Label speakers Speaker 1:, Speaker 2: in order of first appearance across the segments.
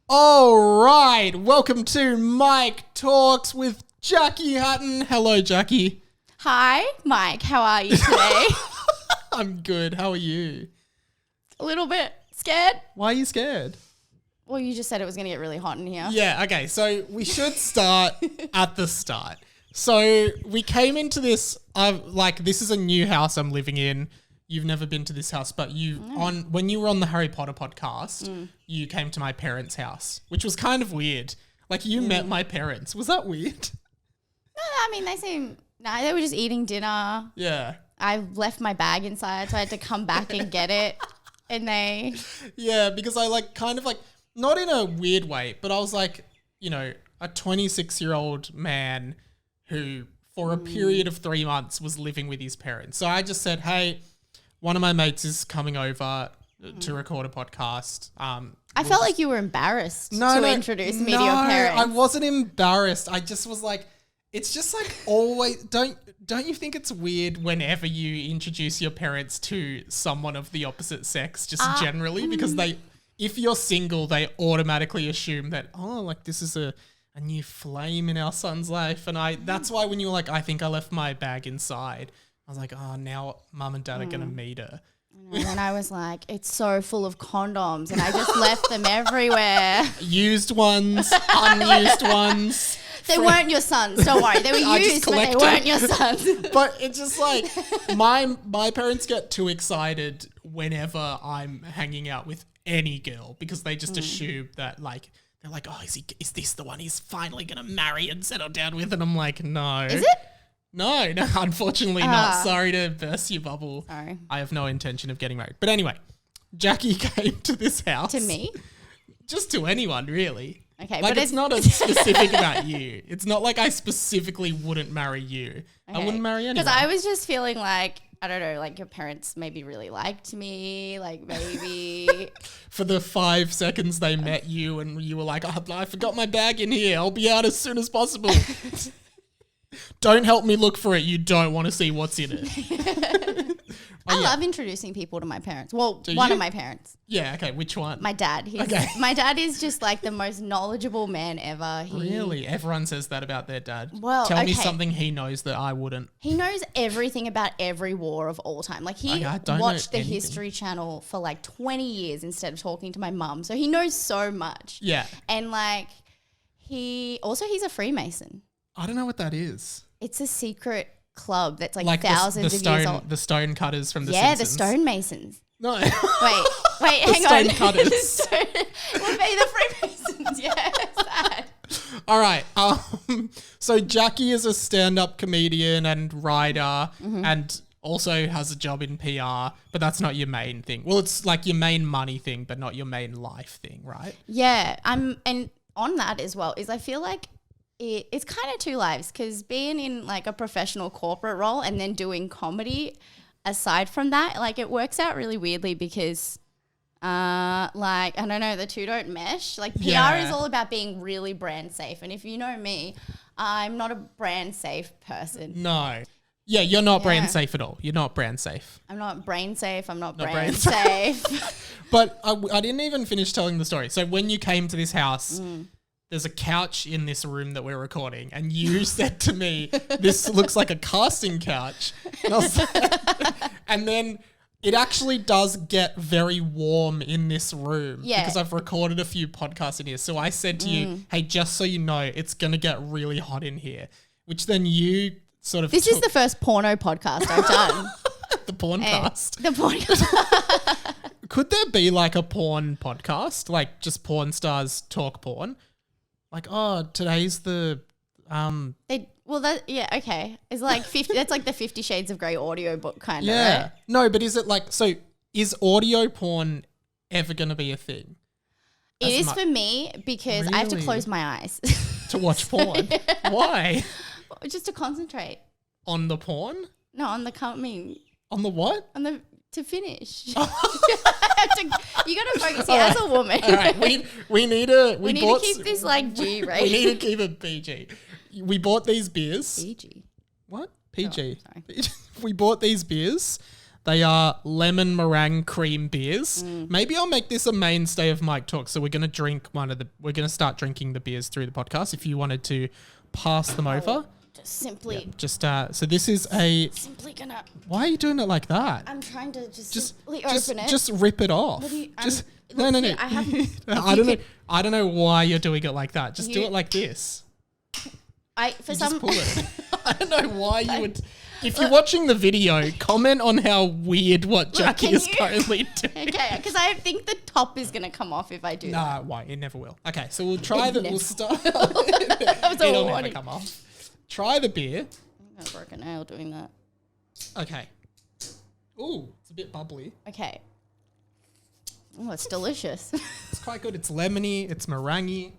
Speaker 1: All right, welcome to Mike Talks with Jackie Hatton. Hello, Jackie.
Speaker 2: Hi, Mike. How are you today?
Speaker 1: I'm good. How are you?
Speaker 2: A little bit scared.
Speaker 1: Why are you scared?
Speaker 2: Well, you just said it was going to get really hot in here.
Speaker 1: Yeah, okay, so we should start at the start. So we came into this, this is a new house I'm living in. You've never been to this house, but when you were on the Harry Potter podcast, you came to my parents' house, which was kind of weird. Like you met my parents. Was that weird?
Speaker 2: No, I mean, they were just eating dinner.
Speaker 1: Yeah.
Speaker 2: I left my bag inside, so I had to come back and get it. And they...
Speaker 1: Yeah, because I not in a weird way, but I was like, a 26-year-old man who for a period of 3 months was living with his parents. So I just said, hey, one of my mates is coming over to record a podcast.
Speaker 2: I felt like you were embarrassed to introduce me to your parents.
Speaker 1: I wasn't embarrassed. I just was like, it's just like always, don't you think it's weird whenever you introduce your parents to someone of the opposite sex, just generally? Because if you're single, they automatically assume that, this is a new flame in our son's life. And that's why when you were like, I think I left my bag inside, I was like, now mum and dad are going to meet her.
Speaker 2: And I was like, it's so full of condoms and I just left them everywhere.
Speaker 1: Used ones, unused ones.
Speaker 2: They weren't your sons, don't worry. They were used, but they weren't your sons.
Speaker 1: But it's just like, my parents get too excited whenever I'm hanging out with any girl because they just assume that they're like, is this the one he's finally going to marry and settle down with? And I'm like, no.
Speaker 2: Is it?
Speaker 1: No, unfortunately not. Sorry to burst your bubble.
Speaker 2: Sorry.
Speaker 1: I have no intention of getting married. But anyway, Jackie came to this house.
Speaker 2: To me?
Speaker 1: Just to anyone, really.
Speaker 2: Okay,
Speaker 1: but it's not a specific about you. It's not like I specifically wouldn't marry you. Okay. I wouldn't marry anyone.
Speaker 2: Because I was just feeling like, I don't know, like your parents maybe really liked me, like maybe.
Speaker 1: For the 5 seconds they met you and you were like, I forgot my bag in here. I'll be out as soon as possible. Don't help me look for it. You don't want to see what's in it.
Speaker 2: I love introducing people to my parents. Well, one of my parents.
Speaker 1: Yeah, okay. Which one?
Speaker 2: My dad. My dad is just like the most knowledgeable man ever.
Speaker 1: Really? Everyone says that about their dad.
Speaker 2: Well,
Speaker 1: Tell me something he knows that I wouldn't.
Speaker 2: He knows everything about every war of all time. Like he watched the History Channel for like 20 years instead of talking to my mum. So he knows so much.
Speaker 1: Yeah.
Speaker 2: And he's a Freemason.
Speaker 1: I don't know what that is.
Speaker 2: It's a secret club that's like thousands of years old.
Speaker 1: The stone cutters from the Simpsons.
Speaker 2: Yeah, the stonemasons.
Speaker 1: No.
Speaker 2: Wait, hang on.
Speaker 1: Stone cutters.
Speaker 2: Would be the Freemasons, yeah. Sad.
Speaker 1: All right. So Jackie is a stand-up comedian and writer and also has a job in PR, but that's not your main thing. Well, it's like your main money thing, but not your main life thing, right?
Speaker 2: Yeah. And on that as well is I feel like it's kind of two lives because being in like a professional corporate role and then doing comedy aside from that, like it works out really weirdly because I don't know, the two don't mesh. Like PR is all about being really brand safe. And if you know me, I'm not a brand safe person.
Speaker 1: No. Yeah, you're not brand safe at all. You're not brand safe.
Speaker 2: I'm not brain safe. I'm not brand safe.
Speaker 1: But I didn't even finish telling the story. So when you came to this house, there's a couch in this room that we're recording and you said to me, this looks like a casting couch. And then it actually does get very warm in this room because I've recorded a few podcasts in here. So I said to you, hey, just so you know, it's going to get really hot in here, which then you sort of...
Speaker 2: This is the first porno podcast I've done.
Speaker 1: The porncast.
Speaker 2: The porncast.
Speaker 1: Could there be like a porn podcast, like just porn stars talk porn? Like, today's the
Speaker 2: okay. It's like 50. That's like the 50 Shades of Grey audiobook kind of.
Speaker 1: Yeah.
Speaker 2: Right?
Speaker 1: No, but is it like is audio porn ever going to be a thing?
Speaker 2: It is for me because I have to close my eyes
Speaker 1: to watch porn. Why?
Speaker 2: Just to concentrate
Speaker 1: on the porn.
Speaker 2: No, on the coming.
Speaker 1: On the what?
Speaker 2: To finish. You got to focus here as a woman.
Speaker 1: All right, we need to
Speaker 2: keep this like G rated.
Speaker 1: We need to keep it PG. We bought these beers.
Speaker 2: PG.
Speaker 1: What? PG.
Speaker 2: Oh, sorry.
Speaker 1: We bought these beers They are lemon meringue cream beers. Maybe I'll make this a mainstay of Mike Talk. So we're going to start drinking the beers through the podcast. If you wanted to pass them over. So this is
Speaker 2: simply gonna.
Speaker 1: Why are you doing it like that?
Speaker 2: I'm trying to simply open it.
Speaker 1: Just rip it off. No. I don't know why you're doing it like that. Just do it like this. Just pull it. I don't know why you would. If you're watching the video, comment on how weird what Jackie is currently doing.
Speaker 2: Okay, because I think the top is going to come off if I do that.
Speaker 1: Nah, why? It never will. Okay, so we'll try We'll start.
Speaker 2: It'll
Speaker 1: never come off. Try the beer.
Speaker 2: I broke a nail doing that.
Speaker 1: Okay. Ooh, it's a bit bubbly.
Speaker 2: Okay. Oh, it's delicious.
Speaker 1: It's quite good. It's lemony. It's meringue.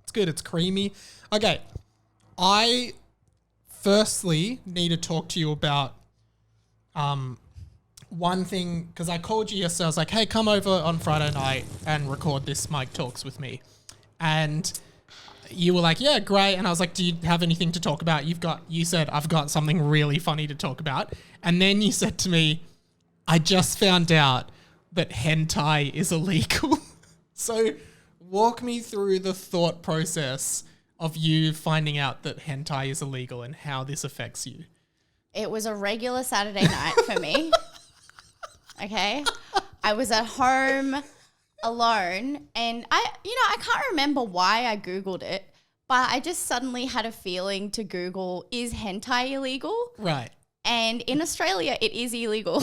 Speaker 1: It's good. It's creamy. Okay. I firstly need to talk to you about one thing, because I called you yesterday. I was like, hey, come over on Friday night and record this Mike Talks with me. And you were like, yeah, great. And I was like, do you have anything to talk about? You said, I've got something really funny to talk about. And then you said to me, I just found out that hentai is illegal. So walk me through the thought process of you finding out that hentai is illegal and how this affects you.
Speaker 2: It was a regular Saturday night for me. Okay. I was at home alone and I can't remember why I Googled it, but I just suddenly had a feeling to Google, is hentai illegal?
Speaker 1: Right.
Speaker 2: And in Australia, it is illegal.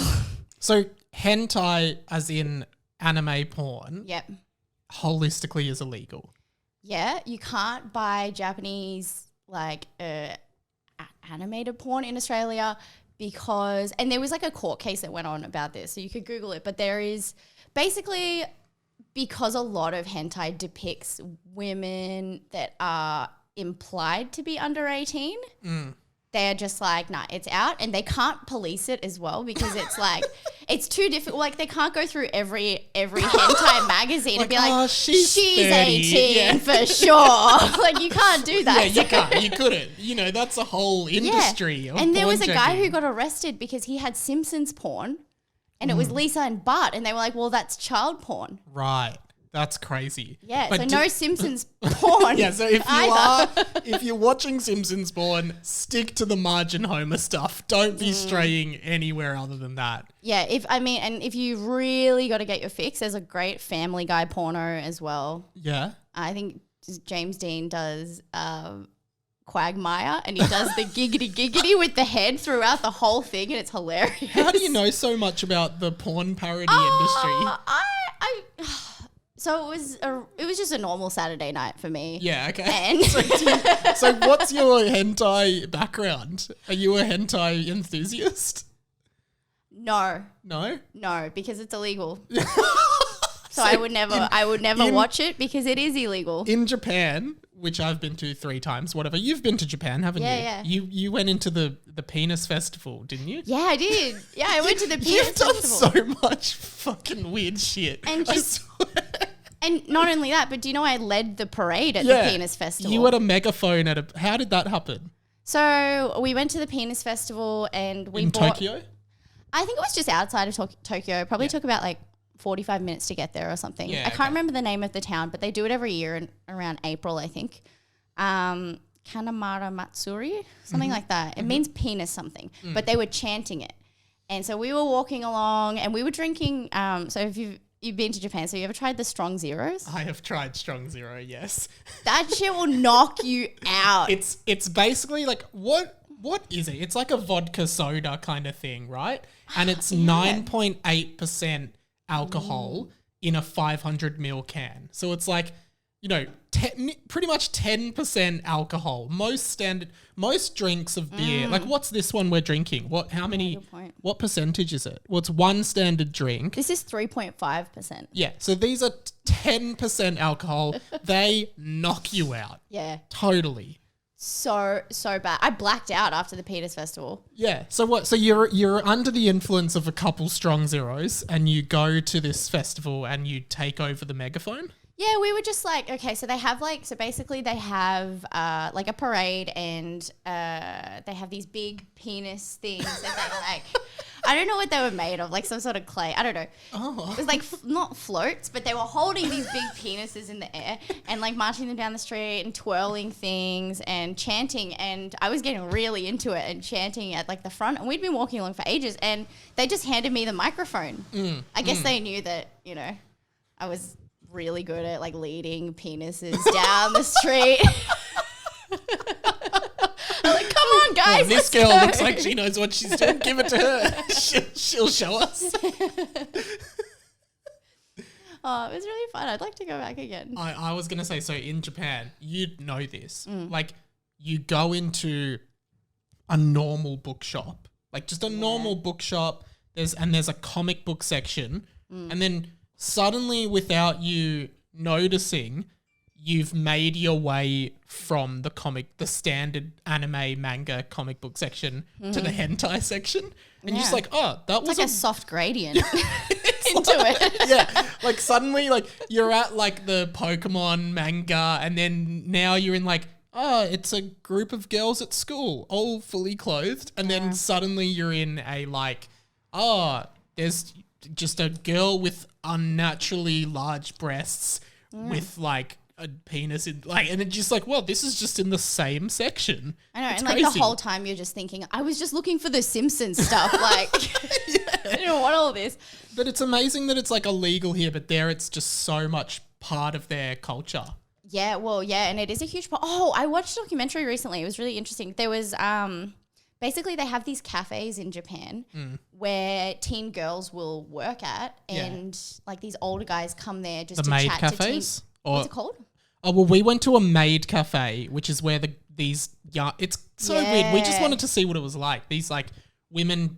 Speaker 1: So hentai, as in anime porn,
Speaker 2: yep,
Speaker 1: holistically is illegal.
Speaker 2: Yeah, you can't buy Japanese animated porn in Australia because, and there was like a court case that went on about this, so you could Google it, but there is basically, because a lot of hentai depicts women that are implied to be under 18, they're just like, nah, it's out. And they can't police it as well because it's like, it's too difficult. Like they can't go through every hentai magazine and be like, oh, she's 18 for sure. Like you can't do that.
Speaker 1: Yeah, you can't. You couldn't. You know, that's a whole industry. Of
Speaker 2: and there was a
Speaker 1: checking.
Speaker 2: guy who got arrested because he had Simpsons porn and it was Lisa and Bart. And they were like, well, that's child porn.
Speaker 1: Right. That's crazy.
Speaker 2: Yeah, but so no Simpsons porn.
Speaker 1: Yeah, so if you're watching Simpsons porn, stick to the margin Homer stuff. Don't be straying anywhere other than that.
Speaker 2: Yeah, if you really got to get your fix, there's a great Family Guy porno as well.
Speaker 1: Yeah.
Speaker 2: I think James Dean does Quagmire and he does the giggity with the head throughout the whole thing and it's hilarious.
Speaker 1: How do you know so much about the porn parody industry?
Speaker 2: So it was just a normal Saturday night for me.
Speaker 1: Yeah, okay.
Speaker 2: And
Speaker 1: so what's your hentai background? Are you a hentai enthusiast?
Speaker 2: No.
Speaker 1: No?
Speaker 2: No, because it's illegal. So I would never watch it because it is illegal.
Speaker 1: In Japan, which I've been to 3 times, whatever. You've been to Japan, haven't you?
Speaker 2: Yeah.
Speaker 1: You went into the penis festival, didn't you?
Speaker 2: Yeah, I did. Yeah, I went to the penis festival.
Speaker 1: You've done so much fucking weird shit.
Speaker 2: And and not only that, but do you know I led the parade at the penis festival?
Speaker 1: You had a megaphone how did that happen?
Speaker 2: So we went to the penis festival and we bought
Speaker 1: Tokyo?
Speaker 2: I think it was just outside of Tokyo. It probably took about like 45 minutes to get there or something.
Speaker 1: Yeah,
Speaker 2: I can't remember the name of the town, but they do it every year around April, I think. Kanamara Matsuri, something like that. It means penis something, but they were chanting it. And so we were walking along and we were drinking. So if you've been to Japan, so you ever tried the Strong Zeros?
Speaker 1: I have tried Strong Zero, yes.
Speaker 2: That shit will knock you out.
Speaker 1: It's basically like, what is it? It's like a vodka soda kind of thing, right? And it's 9.8% alcohol in a 500 ml can. So it's like, you know, pretty much 10% alcohol. Most drinks of beer. Like, what's this one we're drinking? What percentage is it? Well, it's one standard drink.
Speaker 2: This is 3.5%.
Speaker 1: Yeah. So these are 10% alcohol. They knock you out.
Speaker 2: Yeah.
Speaker 1: Totally.
Speaker 2: So bad. I blacked out after the penis festival.
Speaker 1: Yeah. So what? So you're under the influence of a couple Strong Zeros and you go to this festival and you take over the megaphone?
Speaker 2: Yeah, we were just like, okay, so they have basically they have like a parade and they have these big penis things that they like, I don't know what they were made of, like some sort of clay. I don't know.
Speaker 1: Oh.
Speaker 2: It was like not floats, but they were holding these big penises in the air and like marching them down the street and twirling things and chanting. And I was getting really into it and chanting at like the front. And we'd been walking along for ages and they just handed me the microphone. I guess they knew that, you know, I was really good at like leading penises down the street. I'm like, come on, guys.
Speaker 1: Oh, this girl looks like she knows what she's doing. Give it to her. She'll show us.
Speaker 2: Oh, it was really fun. I'd like to go back again.
Speaker 1: I was going to say, so in Japan, you'd know this. Like, you go into a normal bookshop, like just a normal bookshop, there's a comic book section, and then suddenly, without you noticing, you've made your way from the standard anime, manga, comic book section to the hentai section. And you're just like, oh, that was
Speaker 2: like a soft gradient into it.
Speaker 1: Yeah. Like suddenly, like you're at like the Pokemon manga and then now you're in like, oh, it's a group of girls at school, all fully clothed. And then suddenly you're in a like, oh, there's just a girl with unnaturally large breasts with like a penis in like, and it's just like, well, this is just in the same section.
Speaker 2: I know,
Speaker 1: it's
Speaker 2: and
Speaker 1: crazy.
Speaker 2: like the whole time you're just thinking, I was just looking for the Simpsons stuff. Like, I didn't want all this.
Speaker 1: But it's amazing that it's like illegal here, but there it's just so much part of their culture.
Speaker 2: Yeah, well, yeah, and it is a huge part. Oh, I watched a documentary recently. It was really interesting. There was basically they have these cafes in Japan where teen girls will work at, and like these older guys come there just
Speaker 1: the
Speaker 2: to
Speaker 1: maid
Speaker 2: chat
Speaker 1: cafes?
Speaker 2: to teens. What's it called?
Speaker 1: Oh, well, we went to a maid cafe, which is where these young, it's so weird. We just wanted to see what it was like. These like women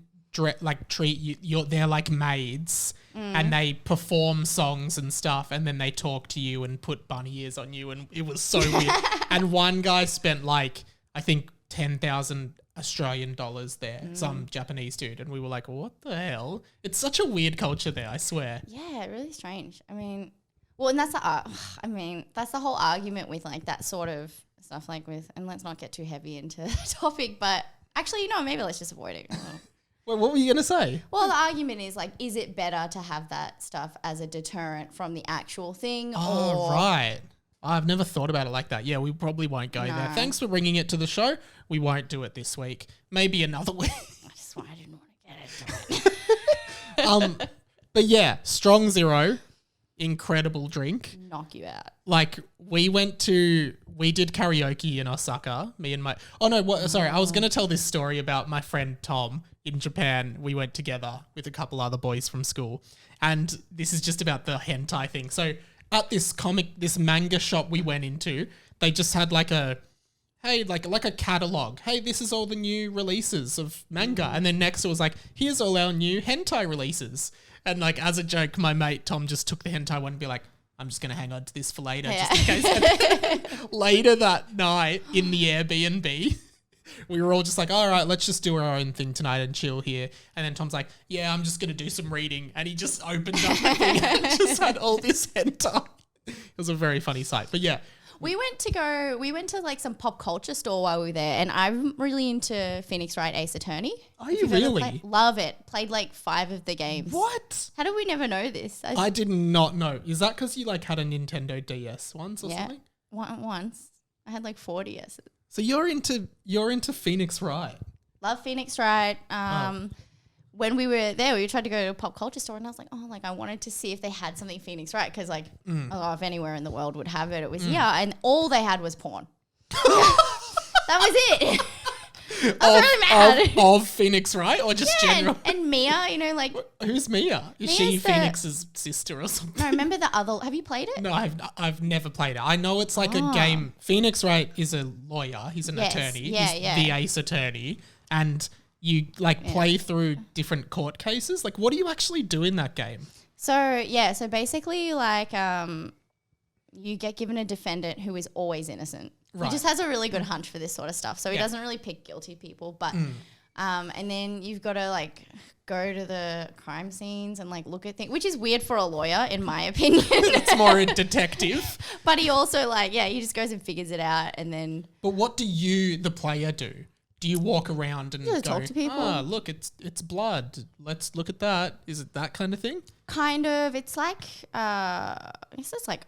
Speaker 1: treat you, they're like maids and they perform songs and stuff and then they talk to you and put bunny ears on you and it was so weird. And one guy spent like, I think 10,000 Australian dollars there, some Japanese dude. And we were like, what the hell? It's such a weird culture there, I swear.
Speaker 2: Yeah, really strange. I mean, well, and that's that's the whole argument with like that sort of stuff, like with, and let's not get too heavy into the topic, but actually, you know, maybe let's just avoid it.
Speaker 1: Well, what were you going to say?
Speaker 2: Well, the argument is like, is it better to have that stuff as a deterrent from the actual thing?
Speaker 1: Oh, right. I've never thought about it like that. Yeah, we probably won't go there. Thanks for bringing it to the show. We won't do it this week. Maybe another week.
Speaker 2: I didn't want to get into it.
Speaker 1: But yeah, Strong Zero. Incredible drink.
Speaker 2: Knock you out.
Speaker 1: Like we did karaoke in Osaka, me and my, I was going to tell this story about my friend Tom in Japan. We went together with a couple other boys from school and this is just about the hentai thing. So at this manga shop we went into, they just had like a catalog. Hey, this is all the new releases of manga. And then next it was like, here's all our new hentai releases. And like as a joke, my mate Tom just took the hentai one and be like, I'm just going to hang on to this for later just in case. Later that night in the Airbnb, we were all just like, all right, let's just do our own thing tonight and chill here. And then Tom's like, yeah, I'm just going to do some reading. And he just opened up the thing and just had all this hentai. It was a very funny sight. But yeah.
Speaker 2: We went to like some pop culture store while we were there, and I'm really into Phoenix Wright Ace Attorney.
Speaker 1: Are you really?
Speaker 2: Love it. Played like 5 of the games.
Speaker 1: What?
Speaker 2: How did we never know this?
Speaker 1: I did not know. Is that because you like had a Nintendo DS once or something?
Speaker 2: Once. I had like 4 DSs.
Speaker 1: So you're into Phoenix Wright.
Speaker 2: Love Phoenix Wright. When we were there, we tried to go to a pop culture store and I was like, I wanted to see if they had something Phoenix Wright because like, if anywhere in the world would have it, it was and all they had was porn. That was it. I was really mad.
Speaker 1: Of Phoenix Wright or just general?
Speaker 2: And Mia, you know, like.
Speaker 1: Who's Mia? Is she Phoenix's sister or something?
Speaker 2: No, remember the other, have you played it?
Speaker 1: No, I've never played it. I know it's like a game. Phoenix Wright is a lawyer. He's an attorney. He's the Ace Attorney. And you like play through different court cases. Like what do you actually do in that game?
Speaker 2: So basically like you get given a defendant who is always innocent. Right. He just has a really good hunch for this sort of stuff. So he doesn't really pick guilty people, but and then you've got to like go to the crime scenes and like look at things, which is weird for a lawyer in my opinion.
Speaker 1: It's more a detective.
Speaker 2: But he also like he just goes and figures it out and then.
Speaker 1: But what do you, the player, do? do you walk around and go,
Speaker 2: talk to people.
Speaker 1: Look, it's blood. Let's look at that. Is it that kind of thing?
Speaker 2: Kind of. It's like, I guess it's like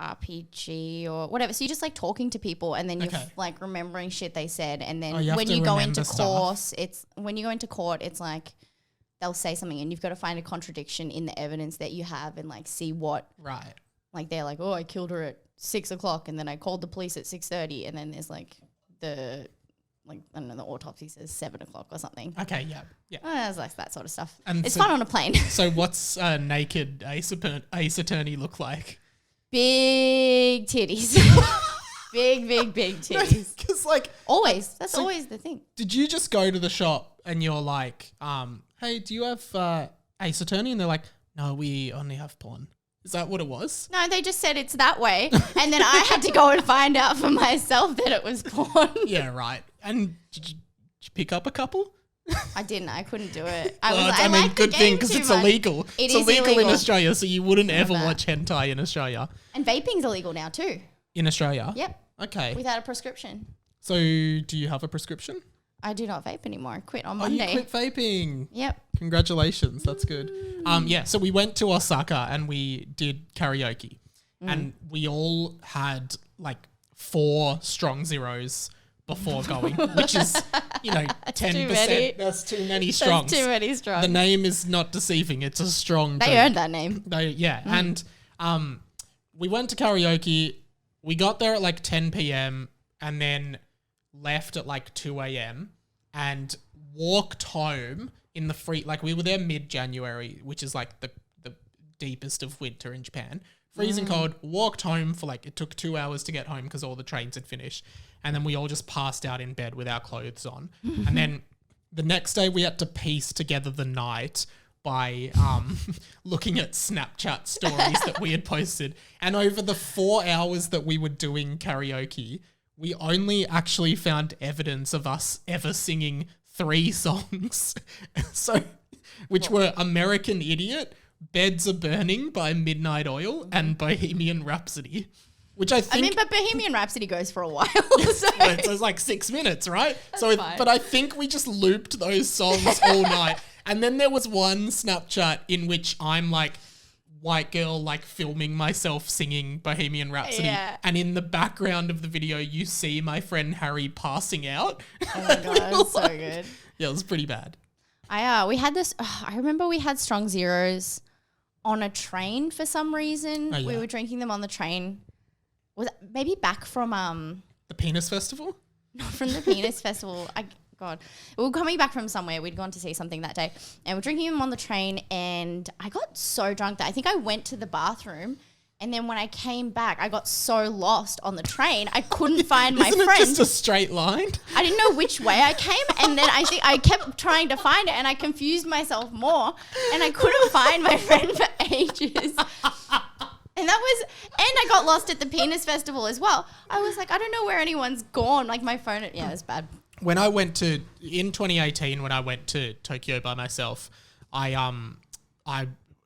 Speaker 2: RPG or whatever. So you're just like talking to people and then you're like remembering shit they said. And then when you go into court, it's like they'll say something and you've got to find a contradiction in the evidence that you have and like see what.
Speaker 1: Right.
Speaker 2: Like they're like, oh, I killed her at 6 o'clock and then I called the police at 6:30 and then there's like the autopsy says 7 o'clock or something.
Speaker 1: Okay, yeah.
Speaker 2: It's like that sort of stuff.
Speaker 1: And
Speaker 2: it's fun on a plane.
Speaker 1: So what's a naked ace attorney look like?
Speaker 2: Big titties. big titties.
Speaker 1: Because like
Speaker 2: always, that's always the thing.
Speaker 1: Did you just go to the shop and you're like, hey, do you have ace attorney? And they're like, no, we only have porn. Is that what it was?
Speaker 2: No, they just said it's that way. And then I had to go and find out for myself that it was porn.
Speaker 1: Yeah, right. And did you pick up a couple?
Speaker 2: I didn't. I couldn't do it.
Speaker 1: I mean, good thing because it's illegal.
Speaker 2: It's
Speaker 1: illegal in Australia, so you wouldn't ever watch hentai in Australia.
Speaker 2: And vaping's illegal now too.
Speaker 1: In Australia?
Speaker 2: Yep.
Speaker 1: Okay.
Speaker 2: Without a prescription.
Speaker 1: So do you have a prescription?
Speaker 2: I do not vape anymore. I quit on Monday.
Speaker 1: You quit vaping?
Speaker 2: Yep.
Speaker 1: Congratulations. That's good. So we went to Osaka and we did karaoke. And we all had like 4 strong zeros before going, which is, 10%. That's too many strongs.
Speaker 2: That's too many strongs.
Speaker 1: The name is not deceiving. It's a strong.
Speaker 2: They earned that name.
Speaker 1: And we went to karaoke. We got there at like 10 p.m. and then left at like 2 a.m. and walked home in the like we were there mid-January, which is like the deepest of winter in Japan. Freezing cold, walked home for like, it took 2 hours to get home because all the trains had finished. And then we all just passed out in bed with our clothes on. And then the next day we had to piece together the night by looking at Snapchat stories that we had posted. And over the 4 hours that we were doing karaoke, we only actually found evidence of us ever singing 3 songs. Which were American Idiot, Beds Are Burning by Midnight Oil, and Bohemian Rhapsody. Which I think...
Speaker 2: but Bohemian Rhapsody goes for a while.
Speaker 1: So it's like 6 minutes, right? But I think we just looped those songs all night. And then there was one Snapchat in which I'm like, white girl, like filming myself singing Bohemian Rhapsody. Yeah. And in the background of the video, you see my friend Harry passing out.
Speaker 2: Oh my God, that's so good.
Speaker 1: Yeah, it was pretty bad.
Speaker 2: We had this, I remember we had strong zeros on a train for some reason. Oh, yeah. We were drinking them on the train. Was it maybe back from
Speaker 1: the Penis Festival?
Speaker 2: Not from the Penis Festival. God. We were coming back from somewhere. We'd gone to see something that day. And we're drinking them on the train and I got so drunk that I think I went to the bathroom. And then when I came back, I got so lost on the train, I couldn't find my friend.
Speaker 1: Isn't it just a straight line?
Speaker 2: I didn't know which way I came. And then I think I kept trying to find it and I confused myself more. And I couldn't find my friend for ages. And I got lost at the Penis Festival as well. I was like, I don't know where anyone's gone. Like my phone, it was bad.
Speaker 1: In 2018, when I went to Tokyo by myself, I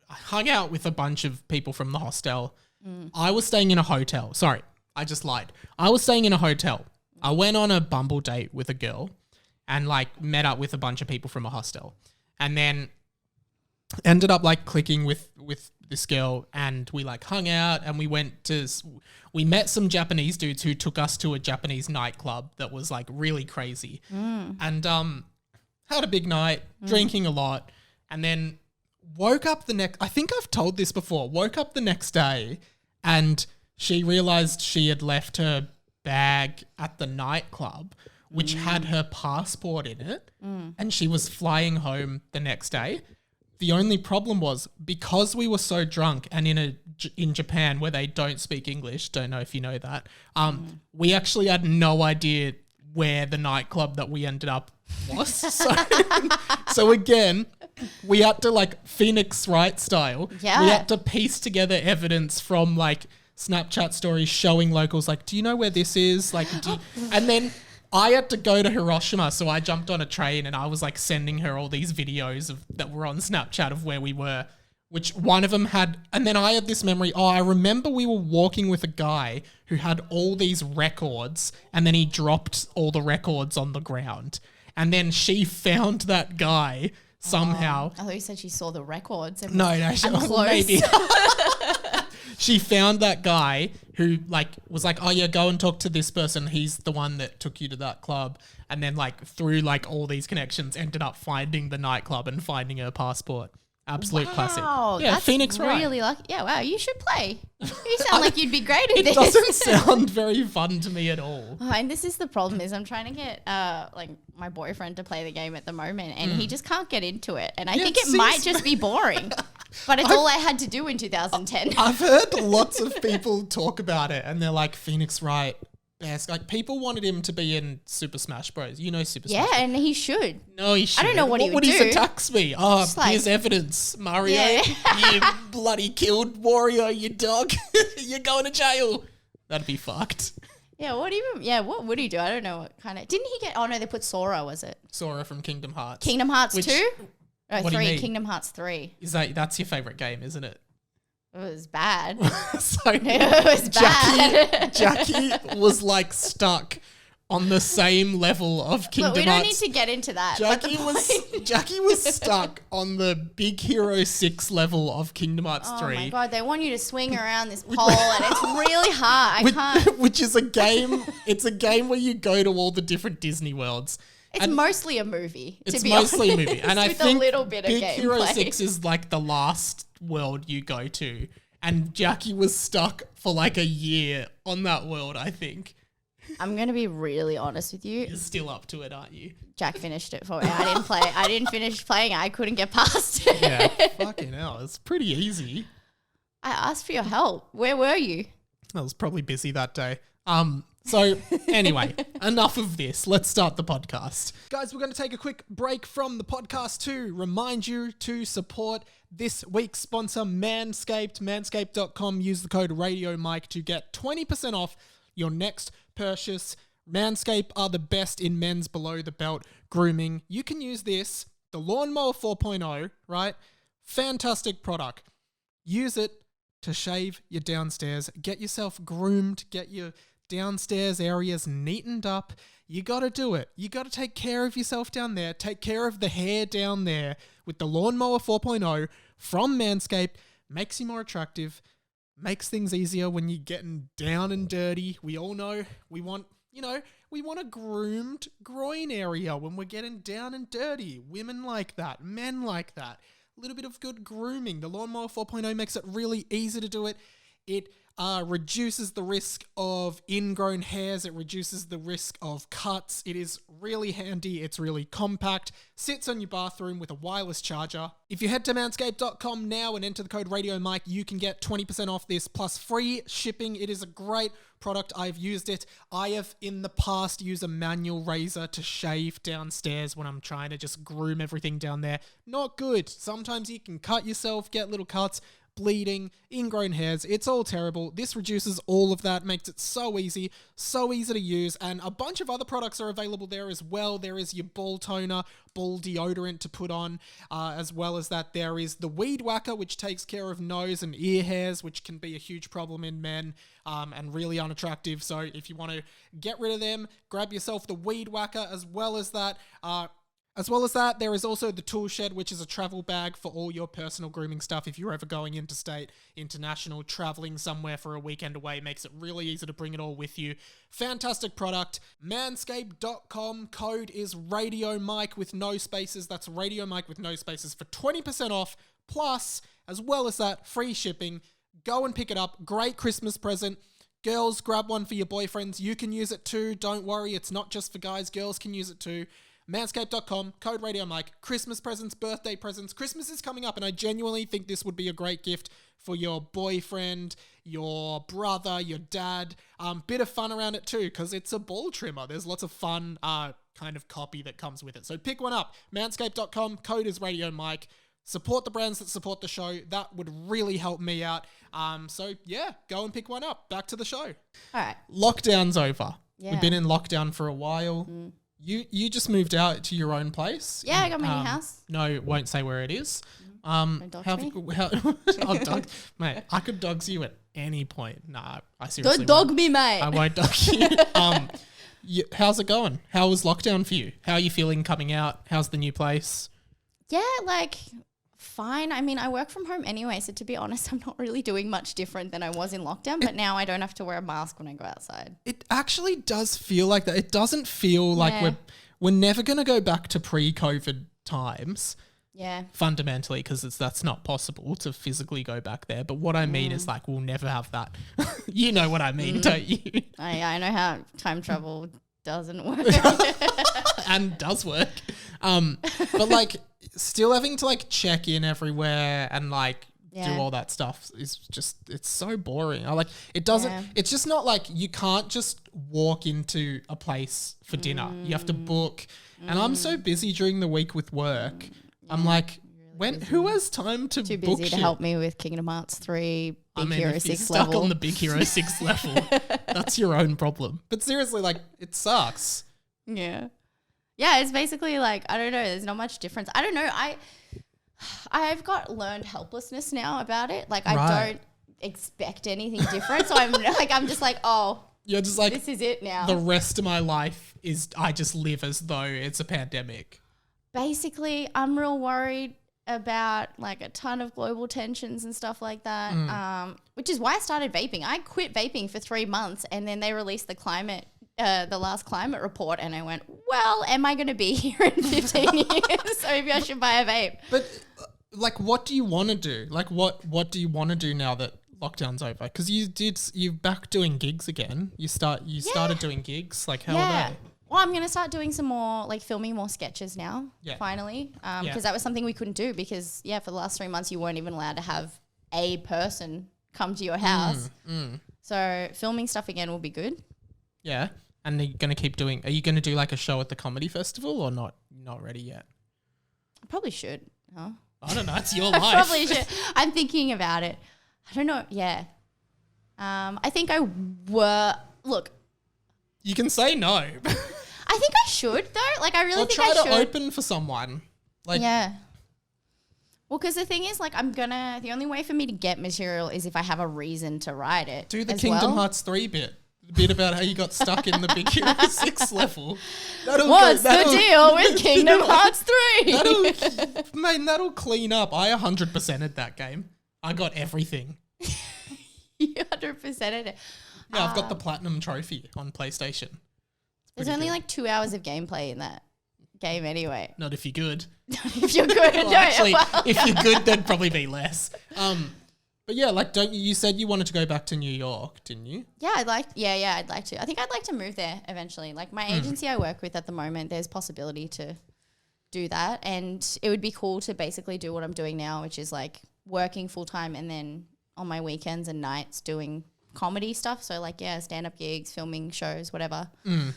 Speaker 1: hung out with a bunch of people from the hostel. I was staying in a hotel. Sorry, I just lied. I was staying in a hotel. I went on a Bumble date with a girl and like met up with a bunch of people from a hostel. And then ended up like clicking with this girl and we like hung out and we met some Japanese dudes who took us to a Japanese nightclub that was like really crazy. And had a big night, drinking a lot, and then woke up I think I've told this before, woke up the next day and she realized she had left her bag at the nightclub, which had her passport in it, and she was flying home the next day. The only problem was because we were so drunk and in Japan where they don't speak English, don't know if you know that, we actually had no idea where the nightclub that we ended up was. So again, we had to like Phoenix Wright style. Yeah. We had to piece together evidence from like Snapchat stories showing locals like, do you know where this is? Like, and then I had to go to Hiroshima, so I jumped on a train and I was like sending her all these videos that were on Snapchat of where we were. which one of them had, and then I had this memory, I remember we were walking with a guy who had all these records and then he dropped all the records on the ground. And then she found that guy somehow.
Speaker 2: I thought you said she saw the records. And
Speaker 1: No,
Speaker 2: I'm close.
Speaker 1: maybe. She found that guy who was like, oh yeah, go and talk to this person. He's the one that took you to that club. And then through all these connections ended up finding the nightclub and finding her passport. Absolute classic. Yeah,
Speaker 2: that's
Speaker 1: Phoenix Wright.
Speaker 2: Really lucky. Yeah, wow, you should play. You sound like you'd be great at this.
Speaker 1: It doesn't sound very fun to me at all.
Speaker 2: Oh, and this is the problem is I'm trying to get my boyfriend to play the game at the moment and he just can't get into it. And I think it might just be boring. But it's all I had to do in 2010.
Speaker 1: I've heard lots of people talk about it and they're like, Phoenix Wright, best. People wanted him to be in Super Smash Bros. You know Super Smash Bros.
Speaker 2: Yeah, and he should.
Speaker 1: No, he should.
Speaker 2: I don't know what he would do.
Speaker 1: What he attacks me? Oh,
Speaker 2: Just
Speaker 1: here's evidence. Mario, you bloody killed Wario, you dog. You're going to jail. That'd be fucked.
Speaker 2: Yeah, what would he do? I don't know what kind of... Didn't he get... Oh, no, they put Sora, was it?
Speaker 1: Sora from Kingdom Hearts.
Speaker 2: Kingdom Hearts 2? No,
Speaker 1: what
Speaker 2: 3.
Speaker 1: Do you mean?
Speaker 2: Kingdom Hearts 3.
Speaker 1: That's your favourite game, isn't it?
Speaker 2: It was bad.
Speaker 1: So
Speaker 2: it was bad.
Speaker 1: Jackie was stuck on the same level of Kingdom Hearts.
Speaker 2: But we don't need to get into that.
Speaker 1: Jackie was stuck on the Big Hero 6 level of Kingdom Hearts 3.
Speaker 2: Oh my God, they want you to swing around this pole and it's really hard. I can't.
Speaker 1: Which is a game, it's a game where you go to all the different Disney worlds.
Speaker 2: It's mostly a movie,
Speaker 1: It's mostly a movie. And I think
Speaker 2: a little bit
Speaker 1: Big
Speaker 2: of
Speaker 1: Hero
Speaker 2: gameplay.
Speaker 1: 6 is the last world you go to. And Jackie was stuck for a year on that world, I think.
Speaker 2: I'm going to be really honest with you.
Speaker 1: You're still up to it, aren't you?
Speaker 2: Jack finished it for me. I didn't play. I didn't finish playing it. I couldn't get past it.
Speaker 1: Yeah, fucking hell. It's pretty easy.
Speaker 2: I asked for your help. Where were you?
Speaker 1: I was probably busy that day. So anyway, enough of this. Let's start the podcast. Guys, we're going to take a quick break from the podcast to remind you to support this week's sponsor, Manscaped. Manscaped.com. Use the code RadioMike to get 20% off your next purchase. Manscaped are the best in men's below-the-belt grooming. You can use this, the Lawnmower 4.0, right? Fantastic product. Use it to shave your downstairs. Get yourself groomed. Get your downstairs areas neatened up. You got to do it. You got to take care of yourself down there. Take care of the hair down there with the Lawnmower 4.0 from Manscaped. Makes you more attractive. Makes things easier when you're getting down and dirty. We all know we want a groomed groin area when we're getting down and dirty. Women like that. Men like that. A little bit of good grooming. The Lawnmower 4.0 makes it really easy to do it. It reduces the risk of ingrown hairs. It reduces the risk of cuts. It is really handy. It's really compact. Sits on your bathroom with a wireless charger. If you head to manscaped.com now and enter the code RadioMike, you can get 20% off this plus free shipping. It is a great product. I've used it. I have in the past used a manual razor to shave downstairs when I'm trying to just groom everything down there. Not good. Sometimes you can cut yourself, get little cuts. Bleeding, ingrown hairs, it's all terrible. This reduces all of that, makes it so easy to use, and a bunch of other products are available there as well. There is your ball toner, ball deodorant to put on, as well as that there is the Weed Whacker, which takes care of nose and ear hairs, which can be a huge problem in men, and really unattractive. So if you want to get rid of them, grab yourself the Weed Whacker. As well as that, there is also the Tool Shed, which is a travel bag for all your personal grooming stuff. If you're ever going interstate, international, traveling somewhere for a weekend away, makes it really easy to bring it all with you. Fantastic product. Manscaped.com. Code is RadioMike with no spaces. That's RadioMike with no spaces for 20% off. Plus, as well as that, free shipping. Go and pick it up. Great Christmas present. Girls, grab one for your boyfriends. You can use it too. Don't worry, it's not just for guys. Girls can use it too. Manscaped.com, code RadioMike, Christmas presents, birthday presents. Christmas is coming up and I genuinely think this would be a great gift for your boyfriend, your brother, your dad. Bit of fun around it too because it's a ball trimmer. There's lots of fun kind of copy that comes with it. So pick one up, manscaped.com, code is RadioMike. Support the brands that support the show. That would really help me out. So yeah, go and pick one up. Back to the show.
Speaker 2: All right.
Speaker 1: Lockdown's over.
Speaker 2: Yeah.
Speaker 1: We've been in lockdown for a while. You just moved out to your own place.
Speaker 2: Yeah, I got my new house.
Speaker 1: No, won't say where it is.
Speaker 2: Don't dox me.
Speaker 1: I'll dog, mate. I could dox you at any point. Nah, I seriously
Speaker 2: Don't dog
Speaker 1: won't.
Speaker 2: me, mate.
Speaker 1: I won't dog you. How's it going? How was lockdown for you? How are you feeling coming out? How's the new place?
Speaker 2: Yeah, like fine. I mean, I work from home anyway, so to be honest, I'm not really doing much different than I was in lockdown. But now I don't have to wear a mask when I go outside.
Speaker 1: It actually does feel like that. It doesn't feel like
Speaker 2: Yeah.
Speaker 1: we're never going to go back to pre-COVID times.
Speaker 2: Yeah.
Speaker 1: Fundamentally, because that's not possible to physically go back there. But what I mean is like we'll never have that. You know what I mean, don't you?
Speaker 2: I know how time travel doesn't work.
Speaker 1: And does work. But like still having to like check in everywhere and like do all that stuff is just, it's so boring. I like it doesn't, it's just not like you can't just walk into a place for dinner. You have to book. And I'm so busy during the week with work. I'm like, who has time to
Speaker 2: Too
Speaker 1: book
Speaker 2: busy to
Speaker 1: shit?
Speaker 2: help me with Kingdom Hearts 3 Big Hero
Speaker 1: if you're
Speaker 2: 6
Speaker 1: stuck
Speaker 2: level.
Speaker 1: on the Big Hero 6 level, that's your own problem. But seriously, like, it sucks.
Speaker 2: Yeah. Yeah, it's basically like, I don't know, there's not much difference. I don't know. I've got learned helplessness now about it. Like, I don't expect anything different. So I'm just like, oh,
Speaker 1: you're just like,
Speaker 2: this is it now.
Speaker 1: The rest of my life is I just live as though it's a pandemic.
Speaker 2: Basically, I'm real worried about like a ton of global tensions and stuff like that, which is why I started vaping. I quit vaping for 3 months and then they released the last climate report and I went, well, am I going to be here in 15 years? So maybe I should buy a vape.
Speaker 1: But like, what do you want to do? Like, what do you want to do now that lockdown's over? Because you're back doing gigs again. You started doing gigs. Like, how are they?
Speaker 2: Well, I'm going to start doing some more, like filming more sketches now, finally. Because that was something we couldn't do because, for the last 3 months, you weren't even allowed to have a person come to your house. So filming stuff again will be good.
Speaker 1: Yeah. And are you going to do like a show at the comedy festival or not? Not ready yet?
Speaker 2: I probably should, huh?
Speaker 1: I don't know. It's your life.
Speaker 2: I probably should. I'm thinking about it. I don't know. Yeah. I think look.
Speaker 1: You can say no.
Speaker 2: I think I should though. Like I really think I should.
Speaker 1: Or try to open for someone. Like
Speaker 2: yeah. Well, because the thing is, like, the only way for me to get material is if I have a reason to write it.
Speaker 1: Do the Kingdom Hearts 3 bit. The bit about how you got stuck in the Big Hero 6 level.
Speaker 2: What's the deal with Kingdom Hearts 3?
Speaker 1: That'll clean up. I 100%ed that game. I got everything.
Speaker 2: You 100%ed it.
Speaker 1: Yeah, I've got the platinum trophy on PlayStation.
Speaker 2: There's only like 2 hours of gameplay in that game anyway.
Speaker 1: Not if you're good.
Speaker 2: If you're good.
Speaker 1: Well, actually, if you're good, there'd probably be less. But yeah, like, you said you wanted to go back to New York, didn't you?
Speaker 2: Yeah, I'd like to. I think I'd like to move there eventually. Like my agency I work with at the moment, there's possibility to do that. And it would be cool to basically do what I'm doing now, which is like working full time and then on my weekends and nights doing comedy stuff. So like, stand-up gigs, filming shows, whatever. It'd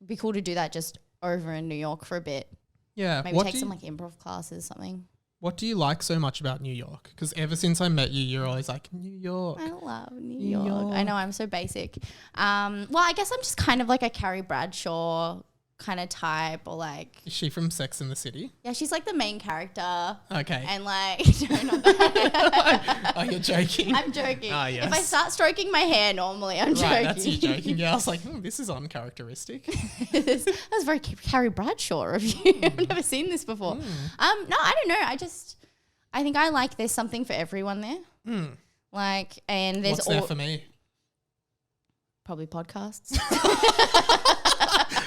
Speaker 2: be cool to do that just over in New York for a bit.
Speaker 1: Yeah.
Speaker 2: Maybe take some like improv classes, something.
Speaker 1: What do you like so much about New York? Because ever since I met you, you're always like, New York.
Speaker 2: I love New York. I know, I'm so basic. Well, I guess I'm just kind of like a Carrie Bradshaw kind of type or like...
Speaker 1: Is she from Sex and the City?
Speaker 2: Yeah, she's like the main character.
Speaker 1: Okay.
Speaker 2: And like... No, not that.
Speaker 1: Oh, you're joking?
Speaker 2: I'm joking.
Speaker 1: Ah, yes.
Speaker 2: If I start stroking my hair normally, I'm joking.
Speaker 1: Right, that's you joking. Yeah, I was like, this is uncharacteristic.
Speaker 2: That was very Carrie Bradshaw of you. I've never seen this before. No, I don't know. I think I like there's something for everyone there. Like, and there's
Speaker 1: What's there for me?
Speaker 2: Probably podcasts.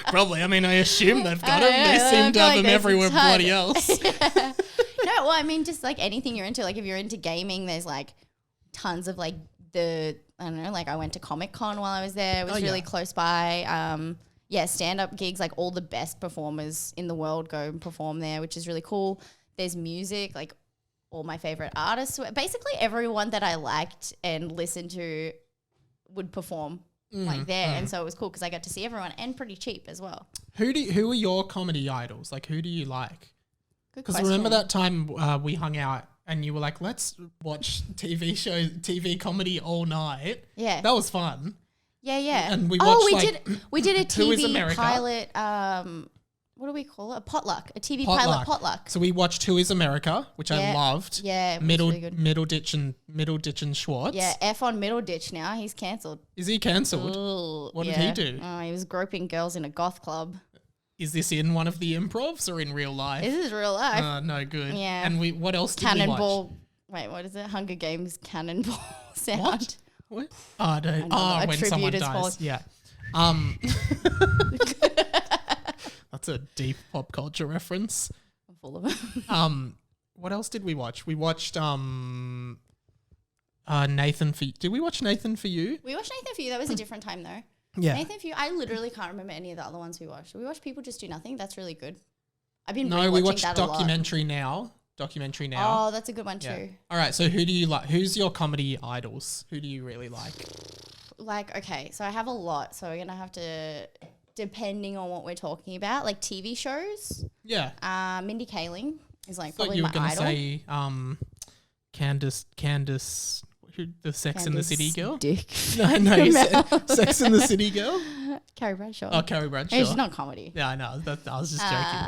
Speaker 1: Probably. I mean, I assume they've got them. They seem to have them everywhere bloody else.
Speaker 2: No, well, I mean, just like anything you're into. Like if you're into gaming, there's like tons of like I don't know, like I went to Comic-Con while I was there. It was really close by. Stand-up gigs, like all the best performers in the world go and perform there, which is really cool. There's music, like all my favorite artists. Basically everyone that I liked and listened to would perform like there. And so it was cool because I got to see everyone and pretty cheap as well. Who
Speaker 1: are your comedy idols? Like, who do you like?
Speaker 2: Good
Speaker 1: Because remember that time we hung out and you were like, let's watch TV comedy all night.
Speaker 2: Yeah.
Speaker 1: That was fun.
Speaker 2: Yeah.
Speaker 1: And we watched
Speaker 2: we did a
Speaker 1: Who is
Speaker 2: TV
Speaker 1: America?
Speaker 2: pilot. What do we call it? A potluck. A TV pilot potluck.
Speaker 1: So we watched Who is America, which I loved.
Speaker 2: Yeah, it was really good.
Speaker 1: Middleditch and Schwartz.
Speaker 2: Yeah, F on Middleditch now. He's cancelled.
Speaker 1: Is he cancelled? What did he do?
Speaker 2: Oh, he was groping girls in a goth club.
Speaker 1: Is this in one of the improvs or in real life?
Speaker 2: This is real life.
Speaker 1: No good.
Speaker 2: Yeah.
Speaker 1: And what else did we watch?
Speaker 2: Cannonball. Wait, what is it? Hunger Games cannonball sound.
Speaker 1: What? Oh, no. Oh, when someone dies.
Speaker 2: Called.
Speaker 1: Yeah. That's a deep pop culture reference.
Speaker 2: I'm full of them.
Speaker 1: What else did we watch? We watched Nathan for. Did we watch Nathan for You?
Speaker 2: We watched Nathan for You. That was a different time though.
Speaker 1: Yeah.
Speaker 2: Nathan for You. I literally can't remember any of the other ones we watched. We watched People Just Do Nothing. That's really good. I've been
Speaker 1: No, we watched
Speaker 2: that
Speaker 1: Documentary Now.
Speaker 2: Oh, that's a good one too.
Speaker 1: Yeah. All right. So who do you like? Who's your comedy idols? Who do you really like?
Speaker 2: Like, okay, so I have a lot. So we're gonna have to, depending on what we're talking about, like TV shows.
Speaker 1: Yeah.
Speaker 2: Mindy Kaling is like
Speaker 1: So
Speaker 2: probably
Speaker 1: you were
Speaker 2: my
Speaker 1: gonna
Speaker 2: idol.
Speaker 1: say Candace, who, the Sex in the City girl?
Speaker 2: Dick.
Speaker 1: No, you said Sex in the City girl.
Speaker 2: Carrie Bradshaw.
Speaker 1: Oh, Carrie Bradshaw.
Speaker 2: It's not comedy.
Speaker 1: Yeah, I know. I was just joking.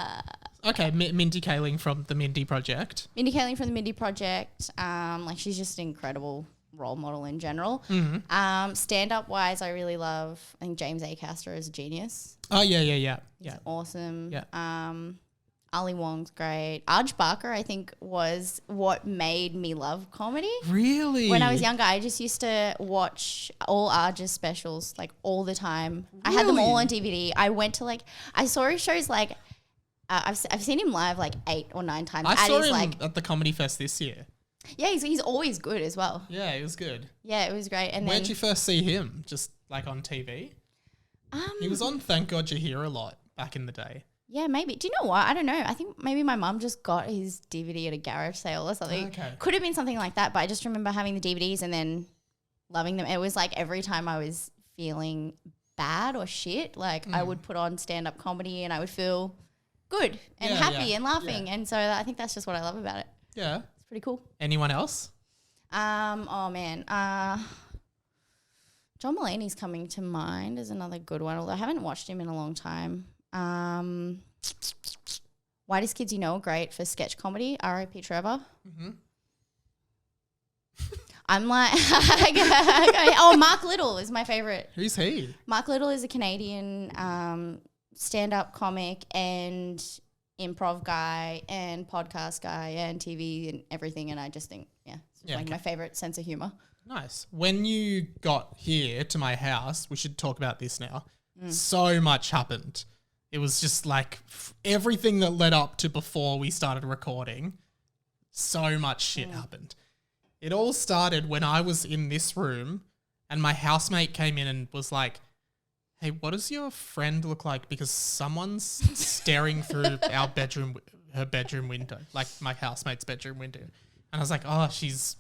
Speaker 1: Okay, Mindy Kaling from the Mindy Project.
Speaker 2: Mindy Kaling from the Mindy Project. Like she's just an incredible role model in general.
Speaker 1: Mm-hmm.
Speaker 2: Stand up wise, I really love. I think James Acaster is a genius.
Speaker 1: Oh yeah.
Speaker 2: He's awesome.
Speaker 1: Yeah.
Speaker 2: Ali Wong's great. Arj Barker, I think, was what made me love comedy.
Speaker 1: Really?
Speaker 2: When I was younger, I just used to watch all Arj's specials like all the time. I had them all on DVD. I went to I saw his shows I've seen him live 8 or 9 times.
Speaker 1: I saw him at the Comedy Fest this year.
Speaker 2: Yeah, he's always good as well.
Speaker 1: Yeah, it was good.
Speaker 2: Yeah, it was great. And
Speaker 1: where'd you first see him? Just on TV? He was on Thank God You're Here a lot back in the day.
Speaker 2: Yeah, maybe. Do you know what? I don't know. I think maybe my mum just got his DVD at a garage sale or something.
Speaker 1: Okay.
Speaker 2: Could have been something like that, but I just remember having the DVDs and then loving them. It was every time I was feeling bad or shit, I would put on stand-up comedy and I would feel good and happy and laughing. Yeah. And so I think that's just what I love about it.
Speaker 1: Yeah.
Speaker 2: It's pretty cool.
Speaker 1: Anyone else?
Speaker 2: Oh man. John Mulaney's coming to mind as another good one, although I haven't watched him in a long time. Whitest Kids You Know are great for sketch comedy. R.I.P. Trevor. Mm-hmm. I'm Mark Little is my favorite.
Speaker 1: Who's he?
Speaker 2: Mark Little is a Canadian stand-up comic and improv guy and podcast guy and TV and everything. And I just think, it's my favorite sense of humor. Nice.
Speaker 1: When you got here to my house, we should talk about this now. So much happened. It was just everything that led up to before we started recording. So much shit happened. It all started when I was in this room and my housemate came in and was like, hey, what does your friend look like? Because someone's staring through her bedroom window, my housemate's bedroom window. And I was like, oh, she's